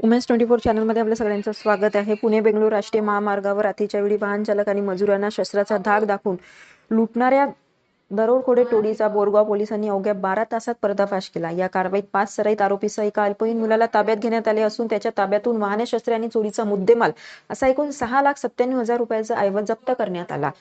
Women's 24 चॅनलमध्ये आपल्या सगळ्यांचं स्वागत आहे. पुणे बेंगळूर राष्ट्रीय महामार्गावर रात्रीच्या वेळी वाहन चालक आणि मजुरांना शस्त्राचा धाक दाखवून लुटणाऱ्या दरोडखोर टोळीचा बोरगाव पोलिसांनी अवघ्या 12 तासात पर्दाफाश केला. या कारवाईत 5 सराईत आरोपीसह एका अल्पवयीन मुलाला ताब्यात घेण्यात आले असून त्याच्या ताब्यातून वाहने, शस्त्रे आणि चोरीचा मुद्देमाल असा एकूण 6,97,000 रुपयांचा ऐवज जप्त करण्यात आला.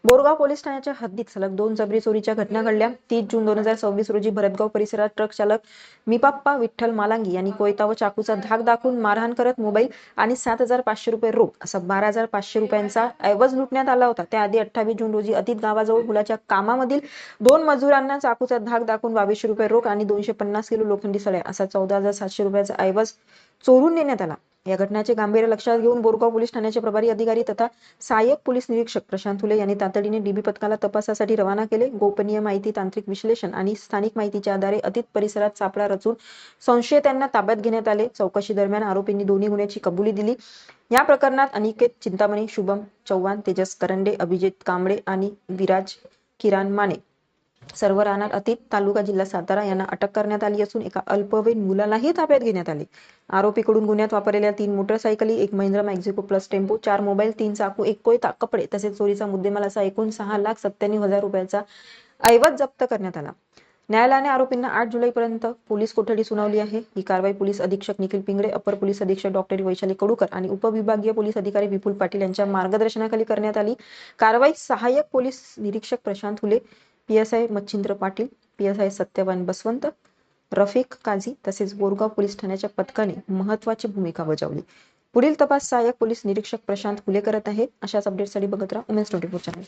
बोरगाव पोलीस ठाण्याच्या हद्दीत सलग 2 जबरी चोरीच्या घटना घडल्या. 30 जून 2026 रोजी भरतगाव परिसरात ट्रक चालक मिपाप्पा विठ्ठल मालांगी यांनी कोयता व चाकूचा धाक दाखवून मारहाण करत मोबाईल आणि 7,500 रुपये रोख असा 12,500 रुपयांचा ऐवज लुटण्यात आला होता. त्याआधी 28 जून रोजी अतीत गावाजवळ मुलाच्या कामामधील 2 मजुरांना चाकूचा धाक दाखवून 2200 रुपये रोख आणि 250 किलो लोखंडी सळ्या असा 14,700 रुपयाचा ऐवज चोरून नेण्यात आला. या घटनेचे गांभीर्य लक्षात घेऊन बोरगाव पोलीस ठाण्याचे प्रभारी अधिकारी तथा सहाय्यक पोलीस निरीक्षक प्रशांत फुले यांनी तातडीने डीबी पथकाला तपासासाठी रवाना केले. गोपनीय माहिती, तांत्रिक विश्लेषण आणि स्थानिक माहितीच्या आधारे अतीत परिसरात सापळा रचून संशयितांना ताब्यात घेण्यात आले. चौकशी दरम्यान आरोपींनी दोन्ही गुन्ह्याची कबुली दिली. या प्रकरणात अनिकेत चिंतामणी, शुभम चव्हाण, तेजस करंडे, अभिजित कांबळे आणि विराज किराण माने सर्व राहणार अतीत, तालुका जिल्हा सातारा यांना अटक करण्यात आली असून एका अल्पवयीन मुलालाही ताब्यात घेण्यात आले. आरोपीकडून गुन्ह्यात वापरलेल्या 3 मोटरसायकली, 1 महिंद्रा मॅक्झिको प्लस टेम्पो, 4 मोबाईल, 3 चाकू, 1 कोयता, कपडे तसेच चोरीचा मुद्देमाल असा एकूण 6,97,000 रुपयांचा ऐवज जप्त करण्यात आला. न्यायालयाने आरोपींना 8 जुलैपर्यंत पोलीस कोठडी सुनावली आहे. ही कारवाई पोलीस अधीक्षक निखिल पिंगळे, अपर पोलीस अधीक्षक डॉ. वैशाली कडूकर आणि उपविभागीय पोलीस अधिकारी विपुल पाटील यांच्या मार्गदर्शनाखाली करण्यात आली. कारवाईत सहाय्यक पोलीस निरीक्षक प्रशांत फुले, PSI मच्छिंद्र पाटील, PSI सत्यवान बसवंत, रफिक काझी तसेच बोरगाव पोलीस ठाण्याच्या पथकाने महत्त्वाची भूमिका बजावली. पुढील तपास सहाय्यक पोलीस निरीक्षक प्रशांत फुले करत आहे. अशाच अपडेटसाठी बघत राहा उमेन्स 24 चॅनल.